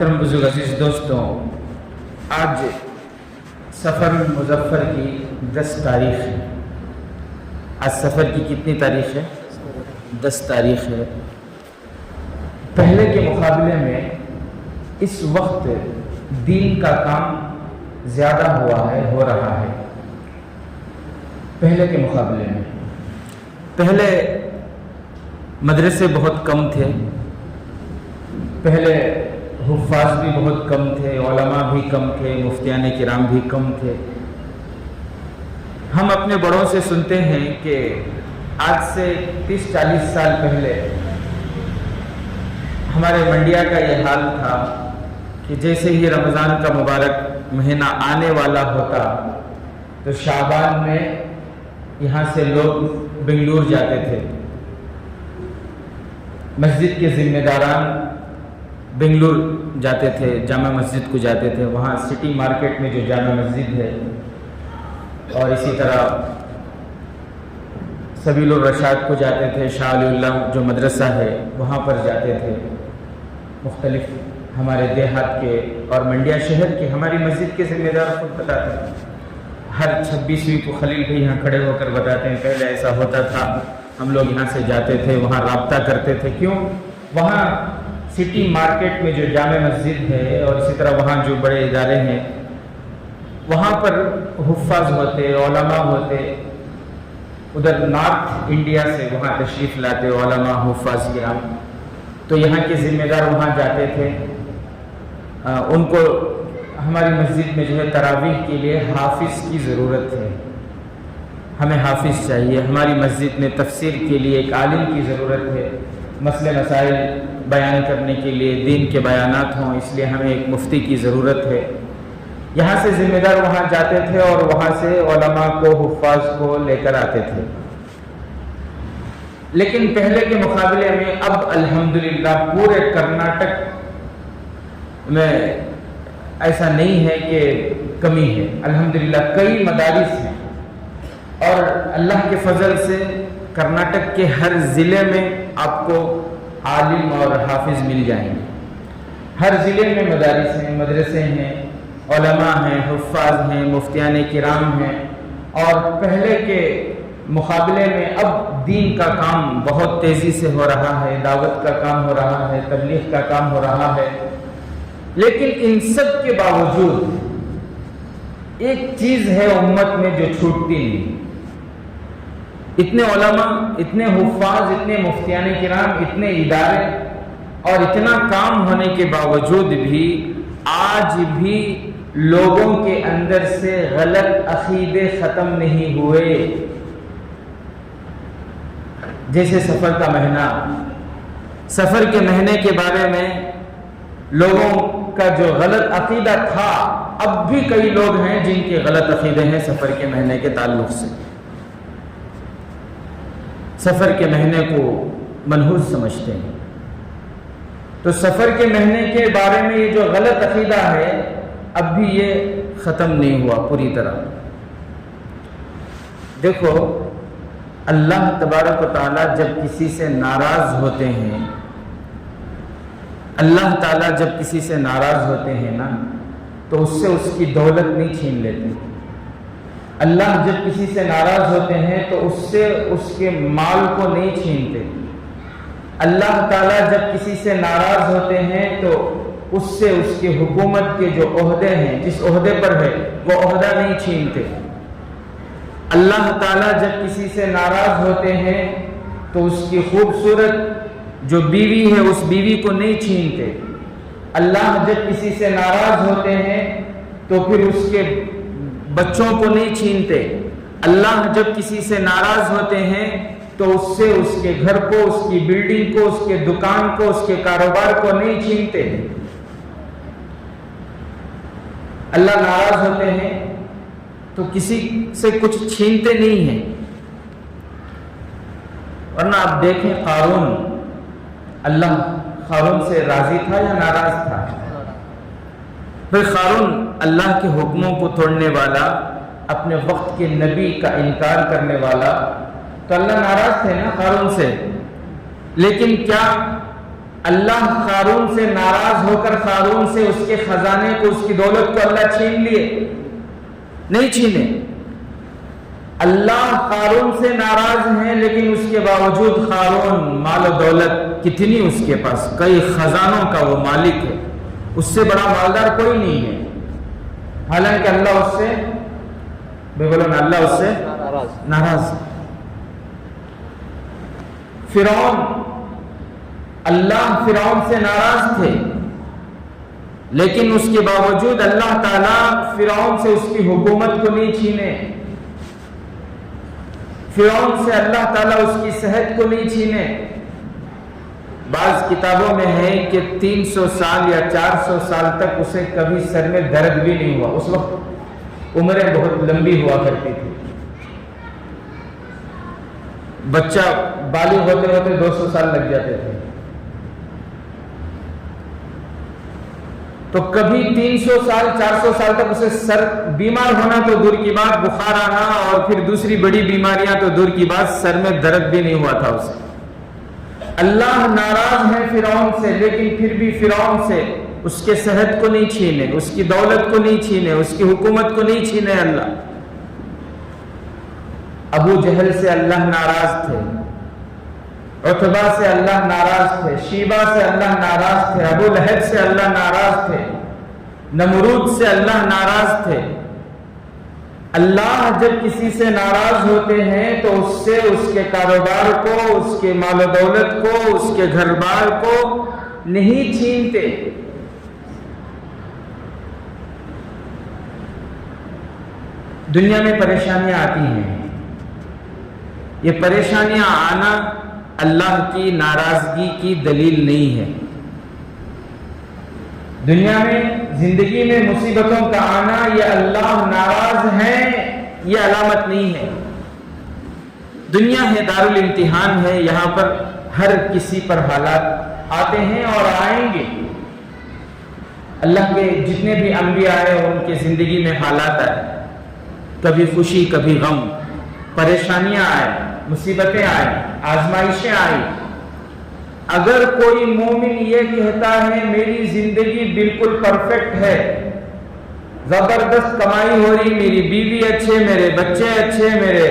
بزرگ عزیز دوستوں، آج سفر مظفر کی 10 تاریخ ہے۔ آج سفر کی کتنی تاریخ ہے؟ 10 تاریخ ہے۔ پہلے کے مقابلے میں اس وقت دین کا کام زیادہ ہو رہا ہے۔ پہلے کے مقابلے میں پہلے مدرسے بہت کم تھے، پہلے حفاظ بھی بہت کم تھے، علماء بھی کم تھے، مفتیان کرام بھی کم تھے۔ ہم اپنے بڑوں سے سنتے ہیں کہ آج سے 30-40 سال پہلے ہمارے منڈیا کا یہ حال تھا کہ جیسے ہی رمضان کا مبارک مہینہ آنے والا ہوتا تو شعبان میں یہاں سے لوگ بنگلور جاتے تھے۔ مسجد کے ذمہ داران بنگلور جاتے تھے، جامع مسجد کو جاتے تھے، وہاں سٹی مارکیٹ میں جو جامع مسجد ہے، اور اسی طرح سبیل الرشاد کو جاتے تھے، شاہ ولی اللہ جو مدرسہ ہے وہاں پر جاتے تھے۔ مختلف ہمارے دیہات کے اور منڈیا شہر کے ہماری مسجد کے ذمہ دار خود بتاتے ہیں، ہر 26ویں کو خلیل بھی یہاں کھڑے ہو کر بتاتے ہیں پہلے ایسا ہوتا تھا، ہم لوگ یہاں سے جاتے تھے، وہاں رابطہ کرتے تھے۔ کیوں؟ وہاں سٹی مارکیٹ میں جو جامع مسجد ہے اور اسی طرح وہاں جو بڑے ادارے ہیں وہاں پر حفاظ ہوتے، علماء ہوتے، ادھر نارتھ انڈیا سے وہاں تشریف لاتے علماء حفاظ کرام، تو یہاں کے ذمہ دار وہاں جاتے تھے۔ ان کو ہماری مسجد میں جو ہے تراویح کے لیے حافظ کی ضرورت ہے، ہمیں حافظ چاہیے۔ ہماری مسجد میں تفسیر کے لیے ایک عالم کی ضرورت ہے، مسئلے مسائل بیان کرنے کے لیے دین کے بیانات ہوں، اس لیے ہمیں ایک مفتی کی ضرورت ہے۔ یہاں سے ذمہ دار وہاں جاتے تھے اور وہاں سے علماء کو، حفاظ کو لے کر آتے تھے۔ لیکن پہلے کے مقابلے میں اب الحمدللہ پورے کرناٹک میں ایسا نہیں ہے کہ کمی ہے، الحمدللہ کئی مدارس ہیں، اور اللہ کے فضل سے کرناٹک کے ہر ضلع میں آپ کو عالم اور حافظ مل جائیں گے۔ ہر ضلع میں مدارس ہیں، مدرسے ہیں، علماء ہیں، حفاظ ہیں، مفتیان کرام ہیں، اور پہلے کے مقابلے میں اب دین کا کام بہت تیزی سے ہو رہا ہے، دعوت کا کام ہو رہا ہے، تبلیغ کا کام ہو رہا ہے۔ لیکن ان سب کے باوجود ایک چیز ہے امت میں جو چھوٹتی نہیں۔ اتنے علماء، اتنے حفاظ، اتنے مفتیان کرام، اتنے ادارے اور اتنا کام ہونے کے باوجود بھی آج بھی لوگوں کے اندر سے غلط عقیدے ختم نہیں ہوئے۔ جیسے سفر کا مہینہ، سفر کے مہینے کے بارے میں لوگوں کا جو غلط عقیدہ تھا، اب بھی کئی لوگ ہیں جن کے غلط عقیدے ہیں سفر کے مہینے کے تعلق سے، سفر کے مہینے کو منحوس سمجھتے ہیں۔ تو سفر کے مہینے کے بارے میں یہ جو غلط عقیدہ ہے اب بھی یہ ختم نہیں ہوا پوری طرح۔ دیکھو، اللہ تبارک و تعالیٰ جب کسی سے ناراض ہوتے ہیں، اللہ تعالیٰ جب کسی سے ناراض ہوتے ہیں نا تو اس سے اس کی دولت نہیں چھین لیتے۔ اللہ جب کسی سے ناراض ہوتے ہیں تو اس سے اس کے مال کو نہیں چھینتے۔ اللہ تعالیٰ جب کسی سے ناراض ہوتے ہیں تو اس سے اس کے حکومت کے جو عہدے ہیں، جس عہدے پر ہے وہ عہدہ نہیں چھینتے۔ اللہ تعالیٰ جب کسی سے ناراض ہوتے ہیں تو اس کی خوبصورت جو بیوی ہے اس بیوی کو نہیں چھینتے۔ اللہ جب کسی سے ناراض ہوتے ہیں تو پھر اس کے بچوں کو نہیں چھینتے۔ اللہ جب کسی سے ناراض ہوتے ہیں تو اس سے اس کے گھر کو، اس کی بلڈنگ کو، اس کے دکان کو، اس کے کاروبار کو نہیں چھینتے۔ اللہ ناراض ہوتے ہیں تو کسی سے کچھ چھینتے نہیں ہیں۔ ورنہ آپ دیکھیں قارون، اللہ قارون سے راضی تھا یا ناراض تھا؟ پھر قارون اللہ کے حکموں کو توڑنے والا، اپنے وقت کے نبی کا انکار کرنے والا، تو اللہ ناراض تھے نا قارون سے۔ لیکن کیا اللہ قارون سے ناراض ہو کر قارون سے اس کے خزانے کو، اس کی دولت کو اللہ چھین لیے؟ نہیں چھینے۔ اللہ قارون سے ناراض ہیں، لیکن اس کے باوجود قارون مال و دولت کتنی اس کے پاس، کئی خزانوں کا وہ مالک ہے، اس سے بڑا مالدار کوئی نہیں ہے، حالانکہ اللہ اس سے اللہ اس سے ناراض ہے۔ اللہ فرعون سے ناراض تھے، لیکن اس کے باوجود اللہ تعالیٰ فرعون سے اس کی حکومت کو نہیں چھینے، فرعون سے اللہ تعالیٰ اس کی صحت کو نہیں چھینے۔ بعض کتابوں میں ہے کہ 300 سال یا 400 سال تک اسے کبھی سر میں درد بھی نہیں ہوا، اس وقت عمریں بہت لمبی ہوا کرتی تھی، بچہ بالغ ہوتے ہوتے 200 سال لگ جاتے تھے، تو کبھی 300 سال 400 سال تک اسے سر بیمار ہونا تو دور کی بات، بخار آنا اور پھر دوسری بڑی بیماریاں تو دور کی بات، سر میں درد بھی نہیں ہوا تھا اسے۔ اللہ ناراض ہے فرعون سے، لیکن پھر بھی فرعون سے اس کے صحت کو نہیں چھینے، اس کی دولت کو نہیں چھینے، اس کی حکومت کو نہیں چھینے اللہ۔ ابو جہل سے اللہ ناراض تھے، عتبہ سے اللہ ناراض تھے، شیبہ سے اللہ ناراض تھے، ابو لہب سے اللہ ناراض تھے، نمرود سے اللہ ناراض تھے۔ اللہ جب کسی سے ناراض ہوتے ہیں تو اس سے اس کے کاروبار کو، اس کے مال و دولت کو، اس کے گھر بار کو نہیں چھینتے۔ دنیا میں پریشانیاں آتی ہیں، یہ پریشانیاں آنا اللہ کی ناراضگی کی دلیل نہیں ہے۔ دنیا میں زندگی میں مصیبتوں کا آنا یہ اللہ ناراض ہے، یہ علامت نہیں ہے۔ دنیا ہے دارالامتحان ہے، یہاں پر ہر کسی پر حالات آتے ہیں اور آئیں گے۔ اللہ کے جتنے بھی انبیاء آئے ان کے زندگی میں حالات آئے، کبھی خوشی کبھی غم، پریشانیاں آئے، مصیبتیں آئیں، آزمائشیں آئیں۔ اگر کوئی مومن یہ کہتا ہے میری زندگی بالکل پرفیکٹ ہے، زبردست کمائی ہو رہی، میری بیوی اچھے، میرے بچے اچھے، میرے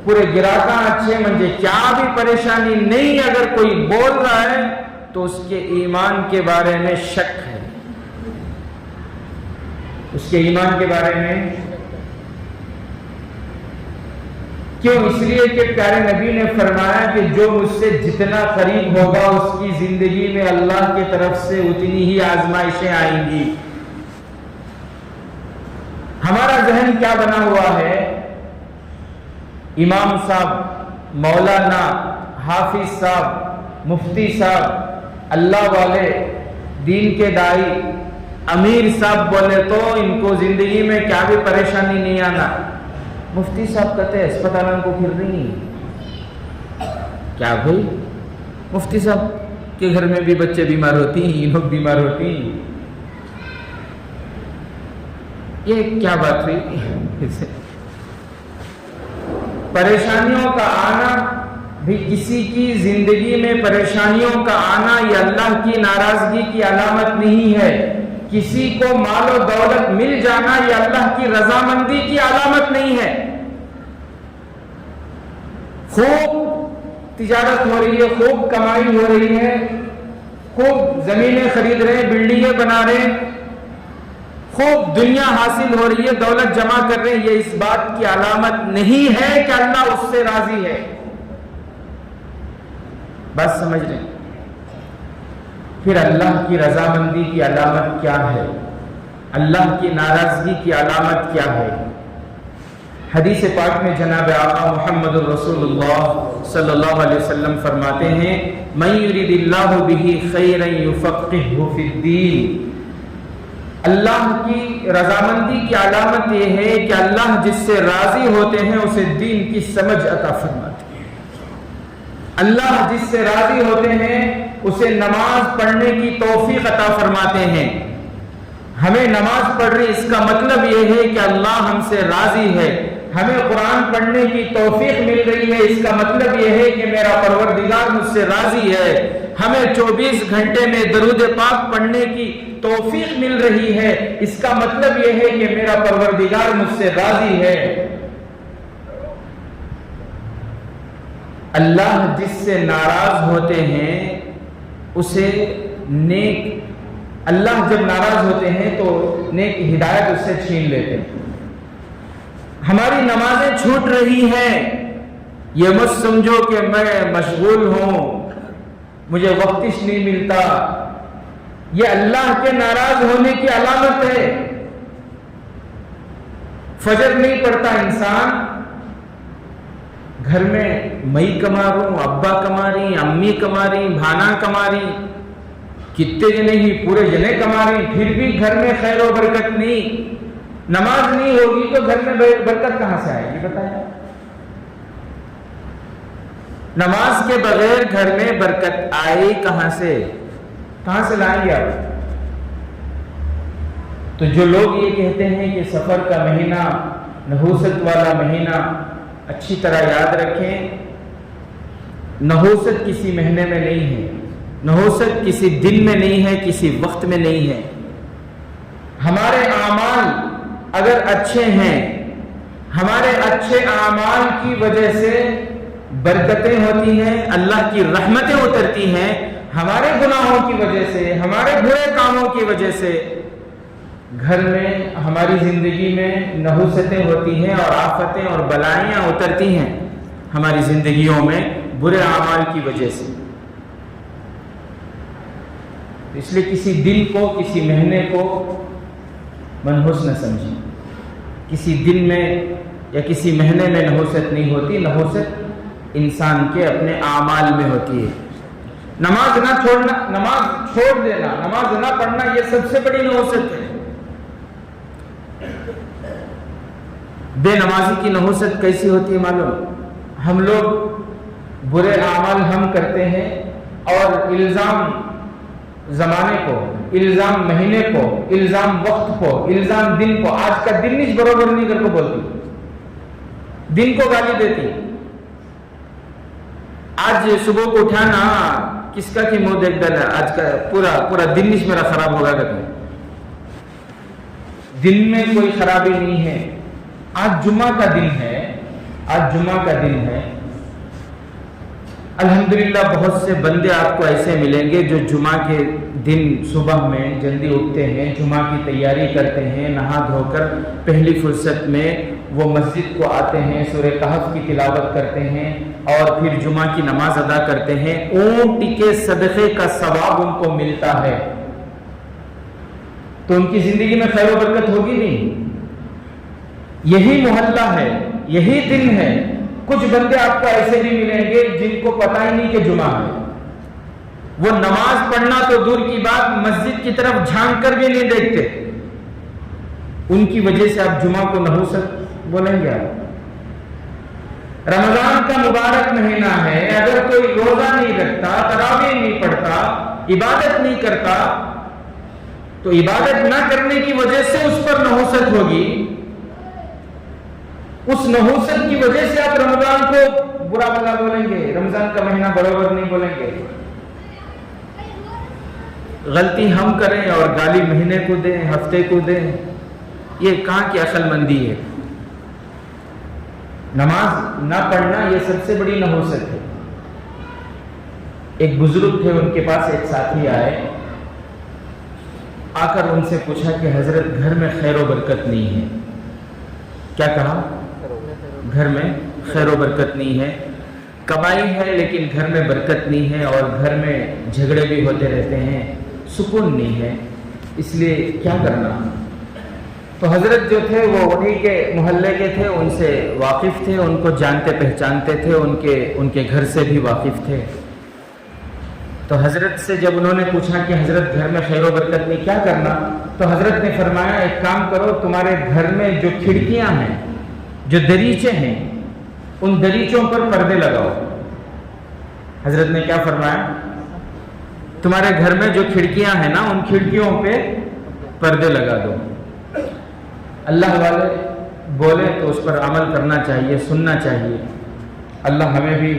پورے گراہکاں اچھے، مجھے کیا بھی پریشانی نہیں، اگر کوئی بول رہا ہے تو اس کے ایمان کے بارے میں شک ہے، اس کے ایمان کے بارے میں کیوں؟ اس لیے کہ پیارے نبی نے فرمایا کہ جو مجھ سے جتنا قریب ہوگا اس کی زندگی میں اللہ کی طرف سے اتنی ہی آزمائشیں آئیں گی۔ ہمارا ذہن کیا بنا ہوا ہے؟ امام صاحب، مولانا، حافظ صاحب، مفتی صاحب، اللہ والے، دین کے دائی، امیر صاحب بولے تو ان کو زندگی میں کیا بھی پریشانی نہیں آنا۔ مفتی صاحب کہتے ہیں اسپتالوں کو پھر رہی، کیا بھائی مفتی صاحب کے گھر میں بھی بچے بیمار ہوتی ہیں، لوگ بیمار ہوتی ہیں، یہ کیا بات ہوئی؟ پریشانیوں کا آنا بھی کسی کی زندگی میں پریشانیوں کا آنا یہ اللہ کی ناراضگی کی علامت نہیں ہے۔ کسی کو مال و دولت مل جانا یہ اللہ کی رضامندی کی علامت نہیں ہے۔ خوب تجارت ہو رہی ہے، خوب کمائی ہو رہی ہے، خوب زمینیں خرید رہے ہیں، بلڈنگیں بنا رہے ہیں، خوب دنیا حاصل ہو رہی ہے، دولت جمع کر رہے ہیں، یہ اس بات کی علامت نہیں ہے کہ اللہ اس سے راضی ہے۔ بات سمجھ رہے ہیں؟ پھر اللہ کی رضامندی کی علامت کیا ہے؟ اللہ کی ناراضگی کی علامت کیا ہے؟ حدیث پاک میں جناب آقا محمد الرسول اللہ صلی اللہ علیہ وسلم فرماتے ہیں من یرید اللہ بہ خیرا یفقہہ فی الدین۔ اللہ کی رضامندی کی علامت یہ ہے کہ اللہ جس سے راضی ہوتے ہیں اسے دین کی سمجھ عطا فرماتے ہیں۔ اللہ جس سے راضی ہوتے ہیں اسے نماز پڑھنے کی توفیق عطا فرماتے ہیں۔ ہمیں نماز پڑھ رہی اس کا مطلب یہ ہے کہ اللہ ہم سے راضی ہے، ہمیں قرآن پڑھنے کی توفیق مل رہی ہے، اس کا مطلب یہ ہے کہ میرا پروردگار مجھ سے راضی ہے۔ ہمیں 24 گھنٹے میں درود پاک پڑھنے کی توفیق مل رہی ہے، اس کا مطلب یہ ہے کہ میرا پروردگار مجھ سے راضی ہے۔ اللہ جس سے ناراض ہوتے ہیں اسے اللہ جب ناراض ہوتے ہیں تو نیک ہدایت اس سے چھین لیتے ہیں۔ ہماری نمازیں چھوٹ رہی ہیں، یہ مت سمجھو کہ میں مشغول ہوں، مجھے وقتش نہیں ملتا، یہ اللہ کے ناراض ہونے کی علامت ہے۔ فجر نہیں پڑھتا انسان، گھر میں مئی کما رہوں، ابا کما رہی، امی کما رہی، بھانا کما رہی، کتنے جنے ہی پورے جنے کما رہی، پھر بھی گھر میں خیر و برکت نہیں۔ نماز نہیں ہوگی تو گھر میں برکت کہاں سے آئے گی بتائیں؟ نماز کے بغیر گھر میں برکت آئے کہاں سے لائیں گے آپ؟ تو جو لوگ یہ کہتے ہیں کہ سفر کا مہینہ نحوست والا مہینہ، اچھی طرح یاد رکھیں، نحوست کسی مہینے میں نہیں ہے، نحوست کسی دن میں نہیں ہے، کسی وقت میں نہیں ہے۔ ہمارے اعمال اگر اچھے ہیں، ہمارے اچھے اعمال کی وجہ سے برکتیں ہوتی ہیں، اللہ کی رحمتیں اترتی ہیں۔ ہمارے گناہوں کی وجہ سے، ہمارے برے کاموں کی وجہ سے گھر میں، ہماری زندگی میں نحوستیں ہوتی ہیں اور آفتیں اور بلائیاں اترتی ہیں ہماری زندگیوں میں برے اعمال کی وجہ سے۔ اس لیے کسی دن کو، کسی مہینے کو منحوس نہ سمجھیں۔ کسی دن میں یا کسی مہینے میں نحوست نہیں ہوتی، نحوست انسان کے اپنے اعمال میں ہوتی ہے۔ نماز نہ چھوڑنا، نماز چھوڑ دینا، نماز نہ پڑھنا، یہ سب سے بڑی نحوست ہے۔ بے نمازی کی نحوست کیسی ہوتی ہے معلوم؟ ہم لوگ برے اعمال ہم کرتے ہیں اور الزام زمانے کو، الزام مہینے کو، الزام وقت کو، الزام دن کو، آج کا دن نہیں برابر نہیں کر کو بولتی، دن کو گالی دیتی۔ آج صبح کو اٹھانا کس کا کی منہ دیکھ ڈالا، آج کا پورا دن نہیں میرا خراب ہوگا کرتے۔ دن میں کوئی خرابی نہیں ہے۔ آج جمعہ کا دن ہے، آج جمعہ کا دن ہے۔ الحمدللہ بہت سے بندے آپ کو ایسے ملیں گے جو جمعہ کے دن صبح میں جلدی اٹھتے ہیں، جمعہ کی تیاری کرتے ہیں، نہا دھو کر پہلی فرصت میں وہ مسجد کو آتے ہیں، سورہ کہف کی تلاوت کرتے ہیں اور پھر جمعہ کی نماز ادا کرتے ہیں۔ اونٹ کے صدقے کا ثواب ان کو ملتا ہے، تو ان کی زندگی میں خیر و برکت ہوگی نہیں۔ یہی محلہ ہے، یہی دن ہے۔ کچھ بندے آپ کو ایسے بھی ملیں گے جن کو پتہ ہی نہیں کہ جمعہ ہے، وہ نماز پڑھنا تو دور کی بات، مسجد کی طرف جھانک کر بھی نہیں دیکھتے۔ ان کی وجہ سے آپ جمعہ کو نحوست بولیں گے؟ آپ رمضان کا مبارک مہینہ ہے، اگر کوئی روزہ نہیں رکھتا، تراویح نہیں پڑھتا، عبادت نہیں کرتا، تو عبادت نہ کرنے کی وجہ سے اس پر نحوست ہوگی۔ اس نحوست کی وجہ سے آپ رمضان کو برا بھلا بولیں گے، رمضان کا مہینہ برابر نہیں بولیں گے۔ غلطی ہم کریں اور گالی مہینے کو دیں، ہفتے کو دیں، یہ کہاں کی عقل مندی ہے؟ نماز نہ پڑھنا یہ سب سے بڑی نحوست ہے۔ ایک بزرگ تھے، ان کے پاس ایک ساتھی آئے، آ کر ان سے پوچھا کہ حضرت گھر میں خیر و برکت نہیں ہے۔ کیا کہا؟ گھر میں خیر و برکت نہیں ہے، کمائی ہے لیکن گھر میں برکت نہیں ہے، اور گھر میں جھگڑے بھی ہوتے رہتے ہیں، سکون نہیں ہے، اس لیے کیا کرنا؟ تو حضرت جو تھے وہ انہی کے محلے کے تھے، ان سے واقف تھے، ان کو جانتے پہچانتے تھے، ان کے گھر سے بھی واقف تھے۔ تو حضرت سے جب انہوں نے پوچھا کہ حضرت گھر میں خیر و برکت نہیں، کیا کرنا؟ تو حضرت نے فرمایا ایک کام کرو، تمہارے گھر میں جو کھڑکیاں ہیں، جو دریچے ہیں، ان دریچوں پر پردے لگاؤ۔ حضرت نے کیا فرمایا؟ تمہارے گھر میں جو کھڑکیاں ہیں نا، ان کھڑکیوں پہ پردے لگا دو۔ اللہ والے بولے تو اس پر عمل کرنا چاہیے، سننا چاہیے۔ اللہ ہمیں بھی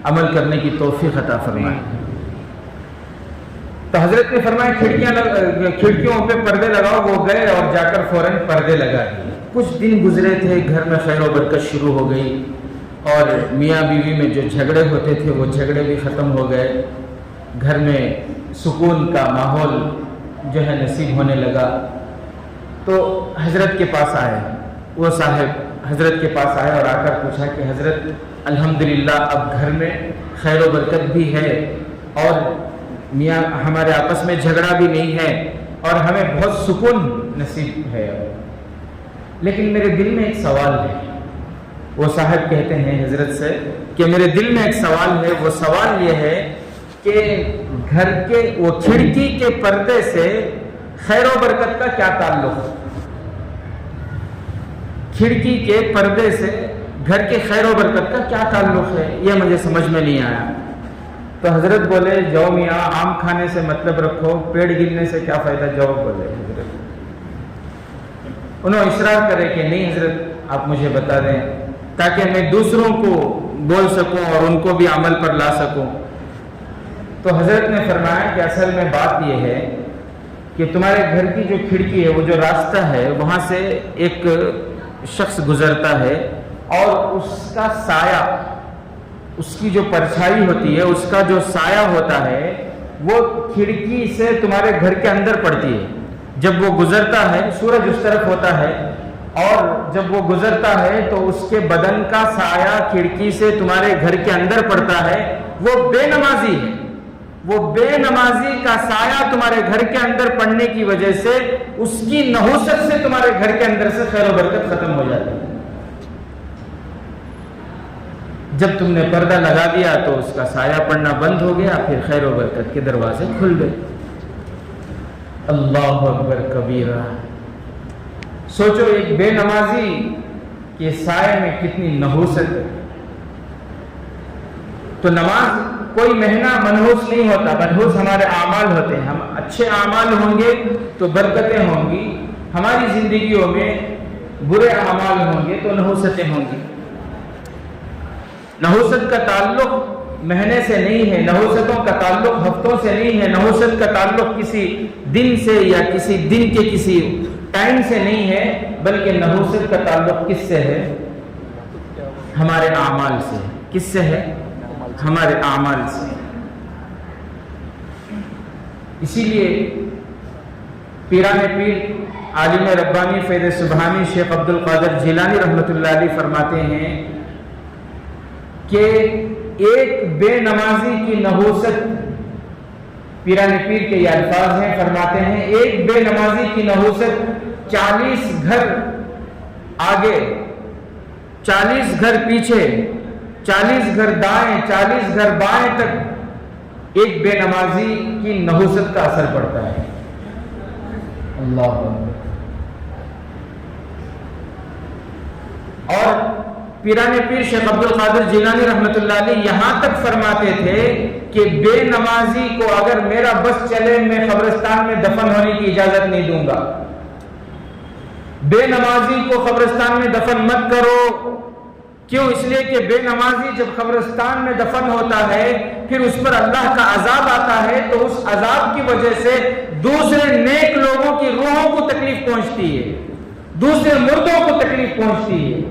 عمل کرنے کی توفیق عطا فرمائے۔ تو حضرت نے فرمایا کھڑکیوں پہ پردے لگاؤ، وہ گئے اور جا کر فوراً پردے لگا دیے۔ کچھ دن گزرے تھے، گھر میں خیر و برکت شروع ہو گئی، اور میاں بیوی میں جو جھگڑے ہوتے تھے وہ جھگڑے بھی ختم ہو گئے، گھر میں سکون کا ماحول جو ہے نصیب ہونے لگا۔ تو حضرت کے پاس آئے، وہ صاحب حضرت کے پاس آئے اور آ کر پوچھا کہ حضرت الحمدللہ اب گھر میں خیر و برکت بھی ہے، اور میاں ہمارے آپس میں جھگڑا بھی نہیں ہے، اور ہمیں بہت سکون نصیب ہے، لیکن میرے دل میں ایک سوال ہے۔ وہ صاحب کہتے ہیں حضرت سے کہ میرے دل میں ایک سوال ہے، وہ سوال یہ ہے کہ گھر کے وہ کھڑکی کے پردے سے خیر و برکت کا کیا تعلق ہے؟ کھڑکی کے پردے سے گھر کے خیر و برکت کا کیا تعلق ہے؟ یہ مجھے سمجھ میں نہیں آیا۔ تو حضرت بولے جاؤ میاں، آم کھانے سے مطلب رکھو، پیڑ گرنے سے کیا فائدہ، جاؤ بولے حضرت۔ انہوں اصرار کرے کہ نہیں حضرت آپ مجھے بتا دیں تاکہ میں دوسروں کو بول سکوں اور ان کو بھی عمل پر لا سکوں۔ تو حضرت نے فرمایا کہ اصل میں بات یہ ہے کہ تمہارے گھر کی جو کھڑکی ہے، وہ جو راستہ ہے، وہاں سے ایک شخص گزرتا ہے، اور اس کا سایہ، اس کی جو پرچھائی ہوتی ہے، اس کا جو سایہ ہوتا ہے وہ کھڑکی سے تمہارے گھر کے اندر پڑتی ہے۔ جب وہ گزرتا ہے، سورج اس طرف ہوتا ہے، اور جب وہ گزرتا ہے تو اس کے بدن کا سایہ کھڑکی سے تمہارے گھر کے اندر پڑتا ہے۔ وہ بے نمازی ہے، وہ بے نمازی کا سایہ تمہارے گھر کے اندر پڑنے کی وجہ سے اس کی نحوست سے تمہارے گھر کے اندر سے خیر و برکت ختم ہو جاتی ہے۔ جب تم نے پردہ لگا دیا تو اس کا سایہ پڑنا بند ہو گیا، پھر خیر و برکت کے دروازے کھل گئے۔ اللہ اکبر کبیرہ۔ سوچو ایک بے نمازی کے سائے میں کتنی نحوست ہے۔ تو نماز کوئی مہینہ منحوس نہیں ہوتا، منحوس ہمارے اعمال ہوتے ہیں۔ ہم اچھے اعمال ہوں گے تو برکتیں ہوں گی، ہماری زندگیوں میں برے اعمال ہوں گے تو نحوستیں ہوں گی۔ نحوست کا تعلق مہینے سے نہیں ہے، نحوستوں کا تعلق ہفتوں سے نہیں ہے، نحوست کا تعلق کسی دن سے یا کسی دن کے کسی ٹائم سے نہیں ہے، بلکہ نحوست کا تعلق کس سے ہے؟ ہمارے اعمال سے۔ کس سے ہے؟ ہمارے اعمال سے۔ اسی لیے پیران پیر عالم ربانی فیض سبحانی شیخ عبد القادر جیلانی رحمۃ اللہ علیہ فرماتے ہیں کہ ایک بے نمازی کی نحوست، پیران پیر کے یہ الفاظ ہیں، فرماتے ہیں ایک بے نمازی کی نحوست 40 گھر آگے، 40 گھر پیچھے، 40 گھر دائیں، 40 گھر بائیں تک ایک بے نمازی کی نحوست کا اثر پڑتا ہے۔ اللہ اکبر۔ اور پیران پیر شیخ عبد القادر جیلانی رحمۃ اللہ علیہ یہاں تک فرماتے تھے کہ بے نمازی کو اگر میرا بس چلے میں قبرستان میں دفن ہونے کی اجازت نہیں دوں گا۔ بے نمازی کو قبرستان میں دفن مت کرو۔ کیوں؟ اس لیے کہ بے نمازی جب قبرستان میں دفن ہوتا ہے پھر اس پر اللہ کا عذاب آتا ہے، تو اس عذاب کی وجہ سے دوسرے نیک لوگوں کی روحوں کو تکلیف پہنچتی ہے، دوسرے مردوں کو تکلیف پہنچتی ہے۔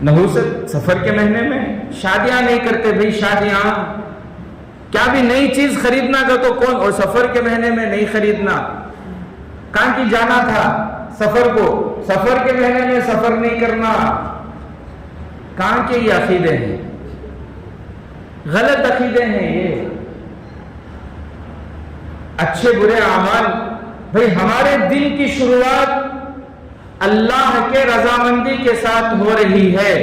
نحوست سفر کے مہینے میں شادیاں نہیں کرتے بھائی، شادیاں کیا بھی نئی چیز خریدنا کا تو کون، اور سفر کے مہینے میں نہیں خریدنا۔ کہاں کی جانا تھا سفر کو، سفر کے مہینے میں سفر نہیں کرنا۔ کہاں کے یہ عقیدے ہیں؟ غلط عقیدے ہیں یہ۔ اچھے برے اعمال، بھائی ہمارے دن کی شروعات اللہ کے رضامندی کے ساتھ ہو رہی ہے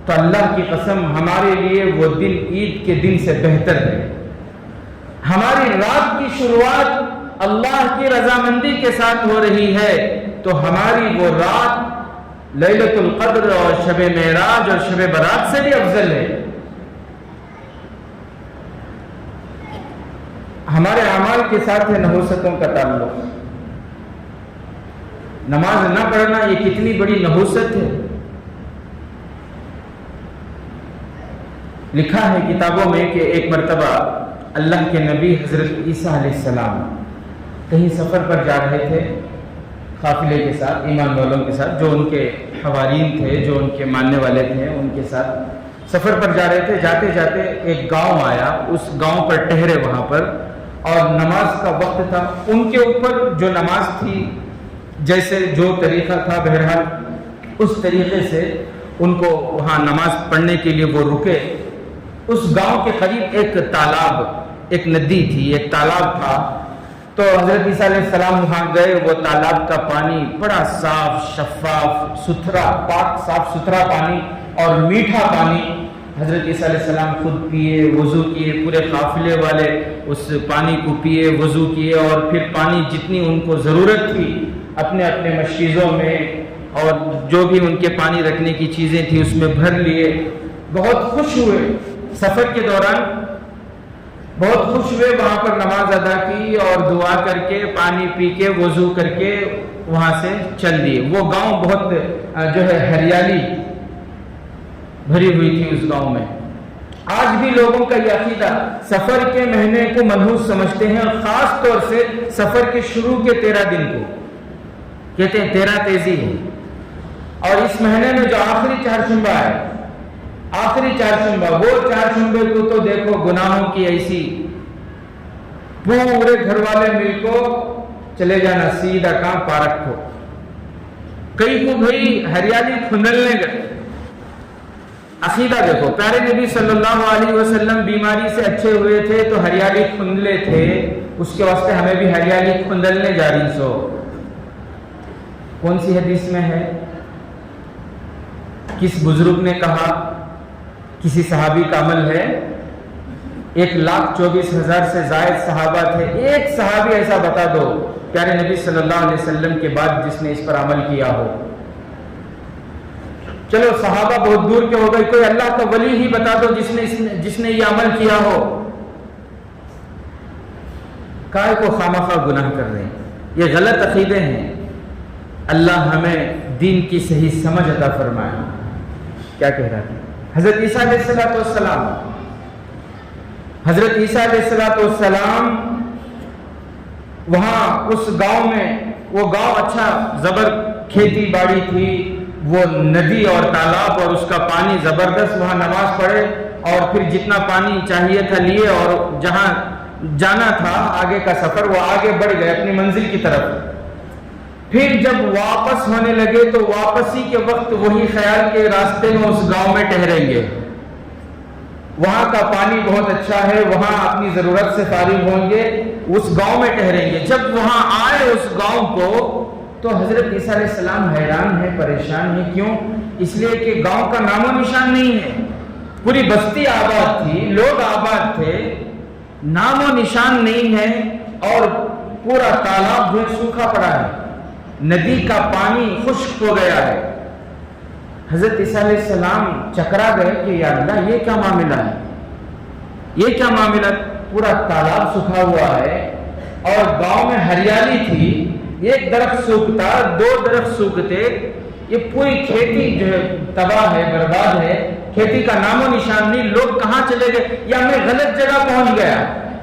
تو اللہ کی قسم ہمارے لیے وہ دن عید کے دن سے بہتر ہے۔ ہماری رات کی شروعات اللہ کی رضامندی کے ساتھ ہو رہی ہے تو ہماری وہ رات لیلۃ القدر اور شب معراج اور شب برات سے بھی افضل ہے۔ ہمارے اعمال کے ساتھ ہے نحوستوں کا تعلق۔ نماز نہ پڑھنا یہ کتنی بڑی نحوست ہے۔ لکھا ہے کتابوں میں کہ ایک مرتبہ اللہ کے نبی حضرت عیسیٰ علیہ السلام کہیں سفر پر جا رہے تھے قافلے کے ساتھ، ایمان والوں کے ساتھ، جو ان کے حوارین تھے، جو ان کے ماننے والے تھے، ان کے ساتھ سفر پر جا رہے تھے۔ جاتے جاتے ایک گاؤں آیا، اس گاؤں پر ٹھہرے وہاں پر، اور نماز کا وقت تھا۔ ان کے اوپر جو نماز تھی، جیسے جو طریقہ تھا، بہرحال اس طریقے سے ان کو وہاں نماز پڑھنے کے لیے وہ رکے۔ اس گاؤں کے قریب ایک تالاب، ایک ندی تھی، ایک تالاب تھا۔ تو حضرت عیسیٰ علیہ السلام وہاں گئے۔ وہ تالاب کا پانی بڑا صاف، شفاف، ستھرا، پاک صاف ستھرا پانی اور میٹھا پانی حضرت عیسیٰ علیہ السلام خود پیے، وضو کیے، پورے قافلے والے اس پانی کو پیے، وضو کیے، اور پھر پانی جتنی ان کو ضرورت تھی اپنے اپنے مشکیزوں میں اور جو بھی ان کے پانی رکھنے کی چیزیں تھیں اس میں بھر لیے۔ بہت خوش ہوئے، سفر کے دوران بہت خوش ہوئے، وہاں پر نماز ادا کی اور دعا کر کے، پانی پی کے، وضو کر کے وہاں سے چل دیے۔ وہ گاؤں بہت جو ہے ہریالی بھری ہوئی تھی اس گاؤں میں۔ آج بھی لوگوں کا یہ عقیدہ سفر کے مہینے کو منحوس سمجھتے ہیں، اور خاص طور سے سفر کے شروع کے 13 دن کو کہتے ہیں 13 تیزی ہے۔ اور اس مہینے میں جو آخری چہارشنبہ ہے، آخری چہارشنبہ، وہ چہارشنبے کو تو دیکھو گناہوں کی ایسی، پورے گھر والے مل کو چلے جانا سیدھا کہاں، پارک کو، کئی کو بھئی ہریالی کھندلنے گئے۔ عقیدہ دیکھو، پیارے نبی صلی اللہ علیہ وسلم بیماری سے اچھے ہوئے تھے تو ہریالی کھندلے تھے، اس کے واسطے ہمیں بھی ہریالی کھندلنے جا رہی سو۔ کون سی حدیث میں ہے؟ کس بزرگ نے کہا؟ کسی صحابی کا عمل ہے؟ 1,24,000 سے زائد صحابہ تھے، ایک صحابی ایسا بتا دو پیارے نبی صلی اللہ علیہ وسلم کے بعد جس نے اس پر عمل کیا ہو۔ چلو صحابہ بہت دور کے ہو گئے، کوئی اللہ کا ولی ہی بتا دو جس نے یہ عمل کیا ہو۔ کائے کو خامخواہ گناہ کر رہے ہیں، یہ غلط عقیدے ہیں۔ اللہ ہمیں دین کی صحیح سمجھ عطا فرمائے۔ کیا کہہ رہا ہے حضرت عیسیٰ علیہ السلام؟ حضرت عیسیٰ علیہ السلام وہاں اس گاؤں میں، وہ گاؤں اچھا زبر کھیتی باڑی تھی، وہ ندی اور تالاب اور اس کا پانی زبردست، وہاں نماز پڑھے اور پھر جتنا پانی چاہیے تھا لیے، اور جہاں جانا تھا آگے کا سفر وہ آگے بڑھ گئے اپنی منزل کی طرف۔ پھر جب واپس ہونے لگے تو واپسی کے وقت وہی خیال کے راستے میں اس گاؤں میں ٹھہریں گے، وہاں کا پانی بہت اچھا ہے، وہاں اپنی ضرورت سے فارغ ہوں گے، اس گاؤں میں ٹھہریں گے۔ جب وہاں آئے اس گاؤں کو تو حضرت عیسیٰ علیہ السلام حیران ہے، پریشان ہے۔ کیوں؟ اس لیے کہ گاؤں کا نام و نشان نہیں ہے، پوری بستی آباد تھی، لوگ آباد تھے، نام و نشان نہیں ہے، اور پورا تالاب جو سوکھا پڑا ہے، ندی کا پانی خشک ہو گیا ہے۔ حضرت عیسیٰ علیہ السلام چکرا گئے کہ یا اللہ یہ کیا معاملہ ہے، یہ کیا معاملہ، پورا تالاب سوکھا ہوا ہے اور گاؤں میں ہریالی تھی، ایک درخت سوکھتا، 2 درخت سوکھتے، یہ پوری کھیتی جو ہے تباہ ہے، برباد ہے، کھیتی کا نام و نشان نہیں، لوگ کہاں چلے گئے، یا میں غلط جگہ پہنچ گیا،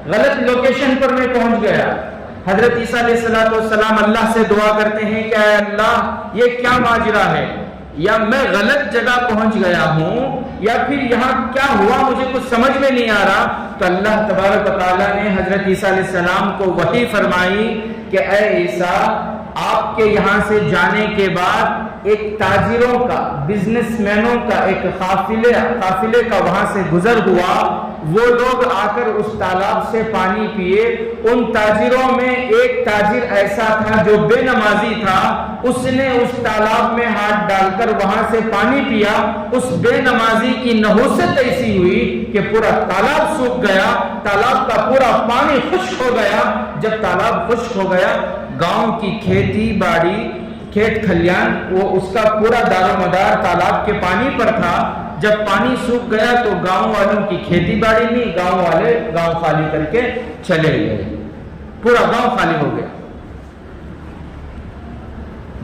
غلط لوکیشن پر میں پہنچ گیا۔ حضرت عیسیٰ علیہ السلام اللہ سے دعا کرتے ہیں کہ اے اللہ یہ کیا ماجرا ہے، یا میں غلط جگہ پہنچ گیا ہوں، یا پھر یہاں کیا ہوا مجھے کچھ سمجھ میں نہیں آ رہا۔ تو اللہ تبارک و تعالیٰ نے حضرت عیسیٰ علیہ السلام کو وحی فرمائی کہ اے عیسیٰ، آپ کے یہاں سے جانے کے بعد ایک تاجروں کا، بزنس مینوں کا ایک قافلے کا وہاں سے گزر ہوا، وہ لوگ آ کر اس تالاب سے پانی پیے۔ ان تاجروں میں ایک تاجر ایسا تھا جو بے نمازی تھا، اس نے اس تالاب میں ہاتھ ڈال کر وہاں سے پانی پیا، اس بے نمازی کی نحوست ایسی ہوئی کہ پورا تالاب سوکھ گیا، تالاب کا پورا پانی خشک ہو گیا۔ جب تالاب خشک ہو گیا، گاؤں کی کھیتی باڑی، کھیت کھلیان، وہ اس کا پورا دار و مدار تالاب کے پانی پر تھا۔ جب پانی سوکھ گیا تو گاؤں والوں کی کھیتی باڑی نہیں، گاؤں والے گاؤں خالی کر کے چلے گئے، پورا گاؤں خالی ہو گیا۔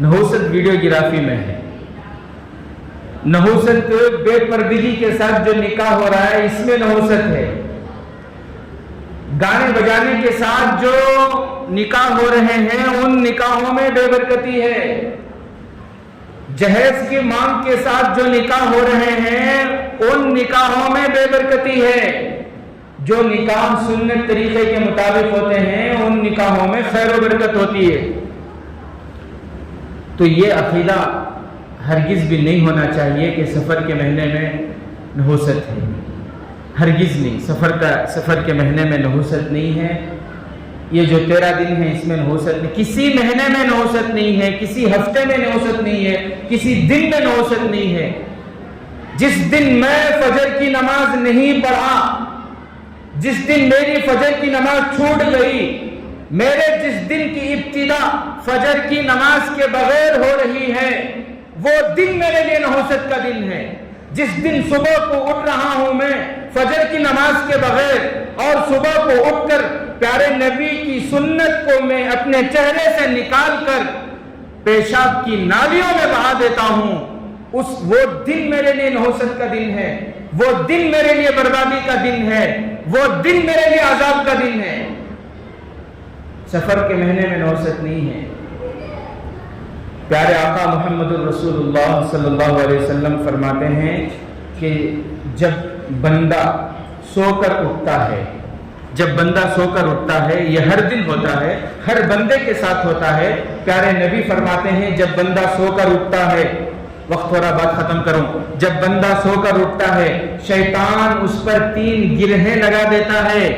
نحوست ویڈیوگرافی میں ہے، نحوست بے پردگی کے ساتھ جو نکاح ہو رہا ہے اس میں نحوست ہے، گانے بجانے کے ساتھ جو نکاح ہو رہے ہیں ان نکاحوں میں بے برکتی ہے، جہیز کی مانگ کے ساتھ جو نکاح ہو رہے ہیں ان نکاحوں میں بے برکتی ہے، جو نکاح سنت طریقے کے مطابق ہوتے ہیں ان نکاحوں میں خیر و برکت ہوتی ہے۔ تو یہ عقیدہ ہرگز بھی نہیں ہونا چاہیے کہ سفر کے مہینے میں نحوست ہے، ہرگز نہیں، سفر کے مہینے میں نحوست نہیں ہے۔ یہ جو 13 دن ہے اس میں نحوست نہیں، کسی مہینے میں نحوست نہیں ہے، کسی ہفتے میں نحوست نہیں ہے، کسی دن میں نحوست نہیں ہے۔ جس دن میں فجر کی نماز نہیں پڑھا، جس دن میری فجر کی نماز چھوٹ گئی، میرے جس دن کی ابتدا فجر کی نماز کے بغیر ہو رہی ہے وہ دن میرے لیے نحوست کا دن ہے۔ جس دن صبح کو اٹھ رہا ہوں میں فجر کی نماز کے بغیر اور صبح کو اٹھ کر پیارے نبی کی سنت کو میں اپنے چہرے سے نکال کر پیشاب کی نالیوں میں بہا دیتا ہوں، وہ دن میرے لیے نحوست کا دن ہے، وہ دن میرے لیے بربادی کا دن ہے، وہ دن میرے لیے عذاب کا دن ہے۔ سفر کے مہینے میں نحوست نہیں ہے۔ پیارے آقا محمد الرسول اللہ صلی اللہ علیہ وسلم فرماتے ہیں کہ جب بندہ سو کر اٹھتا ہے، جب بندہ سو کر اٹھتا ہے، یہ ہر دن ہوتا ہے، ہر بندے کے ساتھ ہوتا ہے۔ پیارے نبی فرماتے ہیں جب بندہ سو کر اٹھتا ہے، وقت تھوڑا بات ختم کروں، جب بندہ سو کر اٹھتا ہے شیطان اس پر 3 گرہیں لگا دیتا ہے۔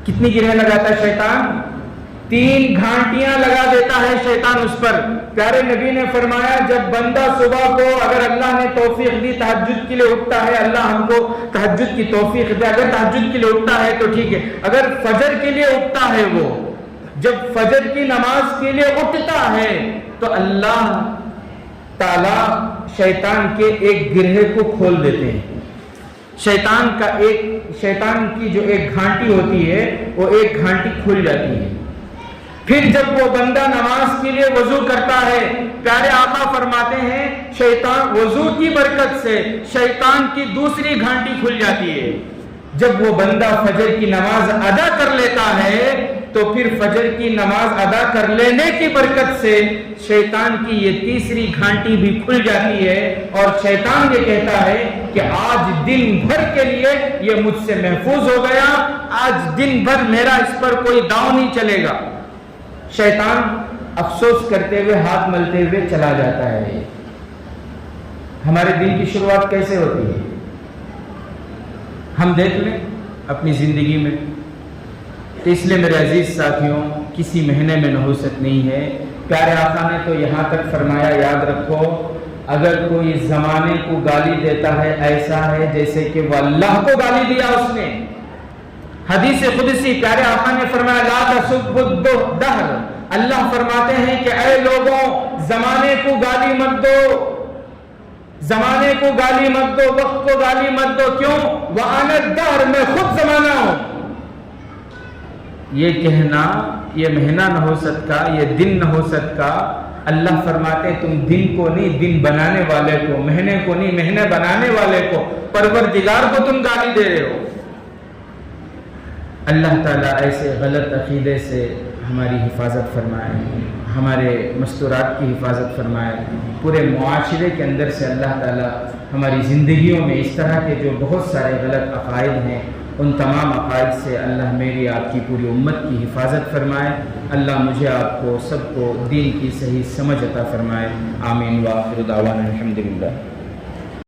کتنی گرہیں لگاتا ہے شیطان؟ 3 گھانٹیاں لگا دیتا ہے شیطان اس پر۔ پیارے نبی نے فرمایا جب بندہ صبح کو اگر اللہ نے توفیق دی تہجد کے لیے اٹھتا ہے، اللہ ہم کو تہجد کی توفیق دے، اگر تہجد کے لیے اٹھتا ہے تو ٹھیک ہے، اگر فجر کے لیے اٹھتا ہے، وہ جب فجر کی نماز کے لیے اٹھتا ہے تو اللہ تعالی شیطان کے ایک گرہے کو کھول دیتے ہیں۔ شیطان کی جو ایک گھانٹی ہوتی ہے وہ ایک گھانٹی کھل جاتی ہے۔ پھر جب وہ بندہ نماز کے لیے وضو کرتا ہے، پیارے آقا فرماتے ہیں شیطان وضو کی برکت سے شیطان کی دوسری گھانٹی کھل جاتی ہے۔ جب وہ بندہ فجر کی نماز ادا کر لیتا ہے تو پھر فجر کی نماز ادا کر لینے کی برکت سے شیطان کی یہ تیسری گھانٹی بھی کھل جاتی ہے اور شیطان یہ کہتا ہے کہ آج دن بھر کے لیے یہ مجھ سے محفوظ ہو گیا، آج دن بھر میرا اس پر کوئی داؤ نہیں چلے گا۔ شیطان افسوس کرتے ہوئے ہاتھ ملتے ہوئے چلا جاتا ہے۔ ہمارے دن کی شروعات کیسے ہوتی ہے؟ ہم دیکھ لیں اپنی زندگی میں، تو اس لیے میرے عزیز ساتھیوں کسی مہینے میں نحوست نہیں ہے۔ پیارے آقا نے تو یہاں تک فرمایا، یاد رکھو اگر کوئی زمانے کو گالی دیتا ہے ایسا ہے جیسے کہ وہ اللہ کو گالی دیا اس نے۔ حدیث قدسی پیارے آقا نے فرمایا لا تسبوا الدہر، اللہ فرماتے ہیں کہ اے لوگوں زمانے کو گالی مت دو، زمانے کو گالی مت دو، وقت کو گالی مت دو، کیوں؟ وَأَنَا الدَّهْرُ، میں خود زمانہ ہوں۔ یہ کہنا یہ مہینہ نحوست کا، یہ دن نحوست کا، اللہ فرماتے تم دن کو نہیں دن بنانے والے کو، مہینے کو نہیں مہینے بنانے والے کو، پروردگار کو تم گالی دے رہے ہو۔ اللہ تعالیٰ ایسے غلط عقیدے سے ہماری حفاظت فرمائے، ہمارے مستورات کی حفاظت فرمائے، پورے معاشرے کے اندر سے اللہ تعالیٰ ہماری زندگیوں میں اس طرح کے جو بہت سارے غلط عقائد ہیں ان تمام عقائد سے اللہ میری آپ کی پوری امت کی حفاظت فرمائے۔ اللہ مجھے آپ کو سب کو دین کی صحیح سمجھ عطا فرمائے۔ آمین وآخر دعوانا الحمدللہ۔